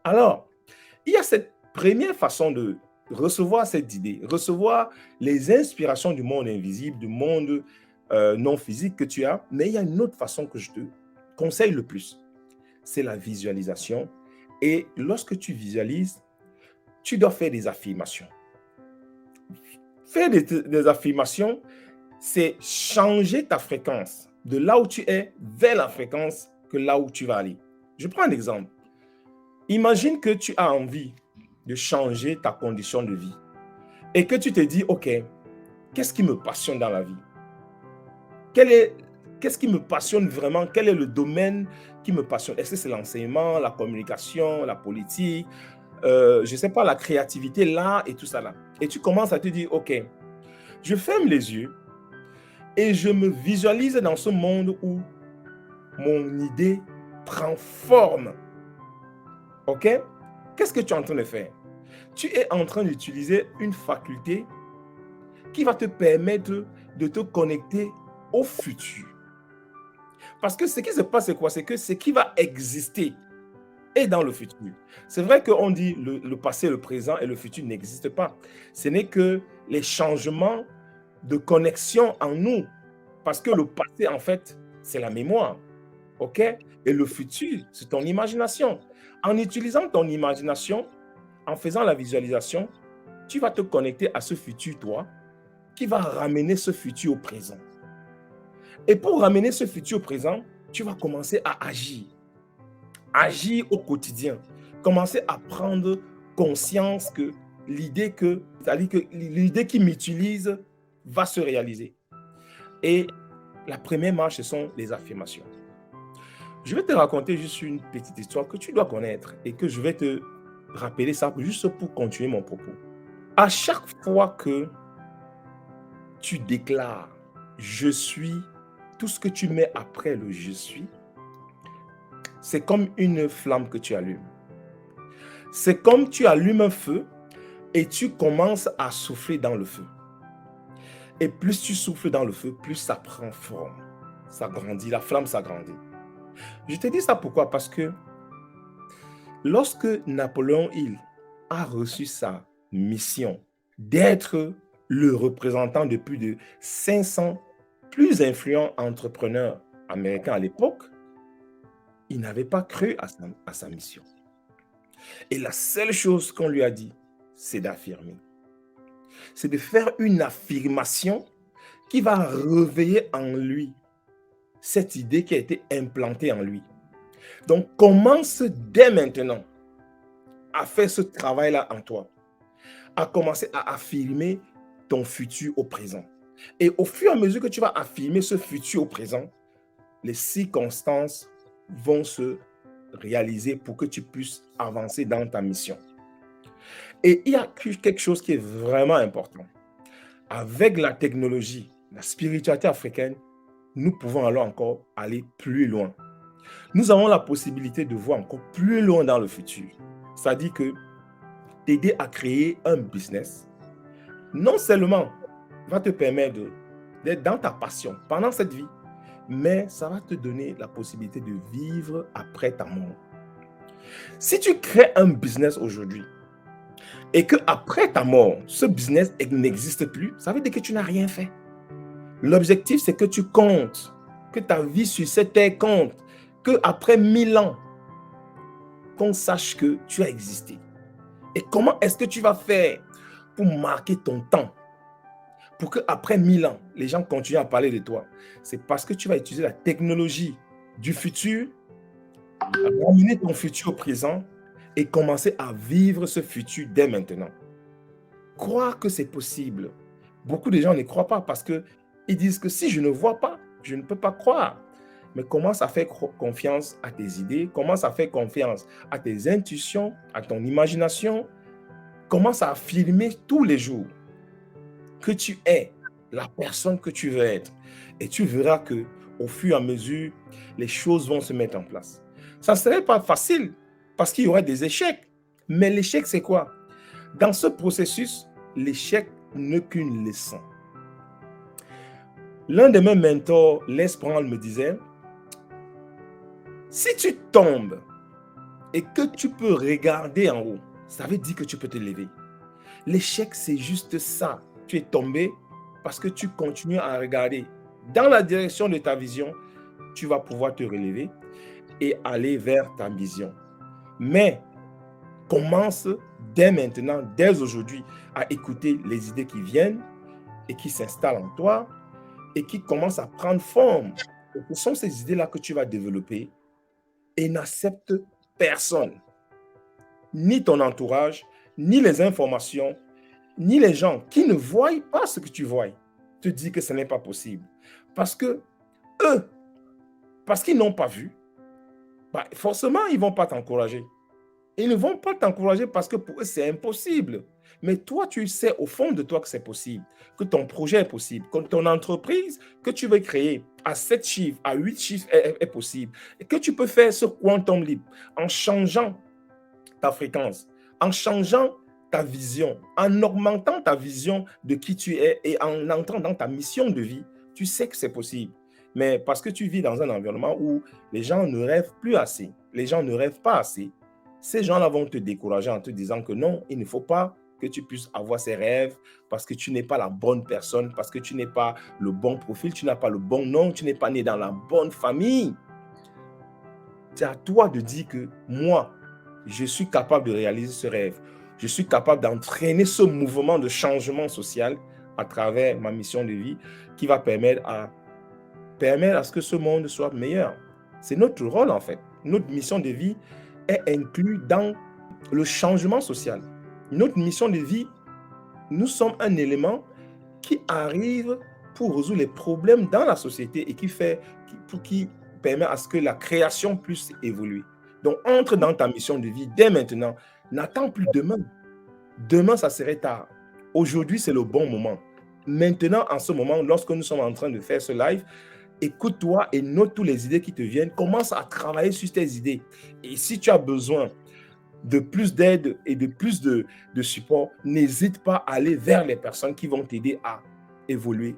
Alors, il y a cette première façon de recevoir cette idée, recevoir les inspirations du monde invisible, du monde non physique que tu as, mais il y a une autre façon que je te conseille le plus, c'est la visualisation. Et lorsque tu visualises, tu dois faire des affirmations. Faire des affirmations, c'est changer ta fréquence de là où tu es vers la fréquence que là où tu vas aller. Je prends un exemple. Imagine que tu as envie de changer ta condition de vie et que tu te dis, OK, qu'est-ce qui me passionne dans la vie? Quel est, qu'est-ce qui me passionne vraiment? Quel est le domaine qui me passionne? Est-ce que c'est l'enseignement, la communication, la politique, je ne sais pas, la créativité, l'art et tout ça là? Et tu commences à te dire, OK, je ferme les yeux et je me visualise dans ce monde où mon idée prend forme. OK? Qu'est-ce que tu es en train de faire? Tu es en train d'utiliser une faculté qui va te permettre de te connecter au futur. Parce que ce qui se passe, c'est quoi? C'est que ce qui va exister est dans le futur. C'est vrai qu'on dit le passé, le présent et le futur n'existent pas. Ce n'est que les changements de connexion en nous. Parce que le passé, en fait, c'est la mémoire. OK? Et le futur, c'est ton imagination. En utilisant ton imagination, en faisant la visualisation, tu vas te connecter à ce futur, toi, qui va ramener ce futur au présent. Et pour ramener ce futur au présent, tu vas commencer à agir. Agir au quotidien. Commencer à prendre conscience que c'est-à-dire que l'idée qui m'utilise va se réaliser. Et la première marche, ce sont les affirmations. Je vais te raconter juste une petite histoire que tu dois connaître et que je vais te rappeler ça juste pour continuer mon propos. À chaque fois que tu déclares je suis, tout ce que tu mets après le je suis, c'est comme une flamme que tu allumes. C'est comme tu allumes un feu et tu commences à souffler dans le feu. Et plus tu souffles dans le feu, plus ça prend forme. Ça grandit, la flamme s'agrandit. Je te dis ça pourquoi? Parce que lorsque Napoléon Hill a reçu sa mission d'être le représentant de plus de 500 plus influents entrepreneurs américains à l'époque, il n'avait pas cru à sa mission. Et la seule chose qu'on lui a dit, c'est d'affirmer. C'est de faire une affirmation qui va réveiller en lui cette idée qui a été implantée en lui. Donc, commence dès maintenant à faire ce travail-là en toi, à commencer à affirmer ton futur au présent. Et au fur et à mesure que tu vas affirmer ce futur au présent, les circonstances vont se réaliser pour que tu puisses avancer dans ta mission. Et il y a quelque chose qui est vraiment important. Avec la technologie, la spiritualité africaine, nous pouvons alors encore aller plus loin. Nous avons la possibilité de voir encore plus loin dans le futur. C'est-à-dire que t'aider à créer un business, non seulement va te permettre d'être dans ta passion pendant cette vie, mais ça va te donner la possibilité de vivre après ta mort. Si tu crées un business aujourd'hui et que après ta mort, ce business n'existe plus, ça veut dire que tu n'as rien fait. L'objectif, c'est que tu comptes, que ta vie sur cette terre compte, qu'après 1000 ans, qu'on sache que tu as existé. Et comment est-ce que tu vas faire pour marquer ton temps? Pour qu'après 1000 ans, les gens continuent à parler de toi. C'est parce que tu vas utiliser la technologie du futur, ramener ton futur au présent et commencer à vivre ce futur dès maintenant. Croire que c'est possible. Beaucoup de gens ne croient pas parce qu'ils disent que si je ne vois pas, je ne peux pas croire. Mais commence à faire confiance à tes idées, commence à faire confiance à tes intuitions, à ton imagination. Commence à affirmer tous les jours que tu es la personne que tu veux être. Et tu verras que au fur et à mesure, les choses vont se mettre en place. Ça ne serait pas facile parce qu'il y aurait des échecs. Mais l'échec, c'est quoi? Dans ce processus, l'échec n'est qu'une leçon. L'un de mes mentors, Les Brown, me disait, si tu tombes et que tu peux regarder en haut, ça veut dire que tu peux te lever. L'échec, c'est juste ça. Tu es tombé parce que tu continues à regarder dans la direction de ta vision. Tu vas pouvoir te relever et aller vers ta vision. Mais commence dès maintenant, dès aujourd'hui, à écouter les idées qui viennent et qui s'installent en toi et qui commencent à prendre forme. Et ce sont ces idées-là que tu vas développer et n'accepte personne, ni ton entourage, ni les informations, ni les gens qui ne voient pas ce que tu vois, te disent que ce n'est pas possible. Parce que eux, parce qu'ils n'ont pas vu, forcément, ils ne vont pas t'encourager. Ils ne vont pas t'encourager parce que pour eux, c'est impossible. Mais toi, tu sais au fond de toi que c'est possible, que ton projet est possible, que ton entreprise que tu veux créer à 7 chiffres, à 8 chiffres est possible. Et que tu peux faire ce quantum leap en changeant ta fréquence, en changeant ta vision, en augmentant ta vision de qui tu es et en entrant dans ta mission de vie. Tu sais que c'est possible. Mais parce que tu vis dans un environnement où les gens ne rêvent plus assez, les gens ne rêvent pas assez, ces gens-là vont te décourager en te disant que non, il ne faut pas que tu puisses avoir ces rêves parce que tu n'es pas la bonne personne, parce que tu n'es pas le bon profil, tu n'as pas le bon nom, tu n'es pas né dans la bonne famille. C'est à toi de dire que moi, je suis capable de réaliser ce rêve. Je suis capable d'entraîner ce mouvement de changement social à travers ma mission de vie qui va permettre à ce que ce monde soit meilleur. C'est notre rôle en fait. Notre mission de vie est inclue dans le changement social. Notre mission de vie, nous sommes un élément qui arrive pour résoudre les problèmes dans la société et qui permet à ce que la création puisse évoluer. Donc, entre dans ta mission de vie dès maintenant. N'attends plus demain. Demain, ça serait tard. Aujourd'hui, c'est le bon moment. Maintenant, en ce moment, lorsque nous sommes en train de faire ce live, écoute-toi et note toutes les idées qui te viennent. Commence à travailler sur tes idées. Et si tu as besoin de plus d'aide et de plus de support, n'hésite pas à aller vers les personnes qui vont t'aider à évoluer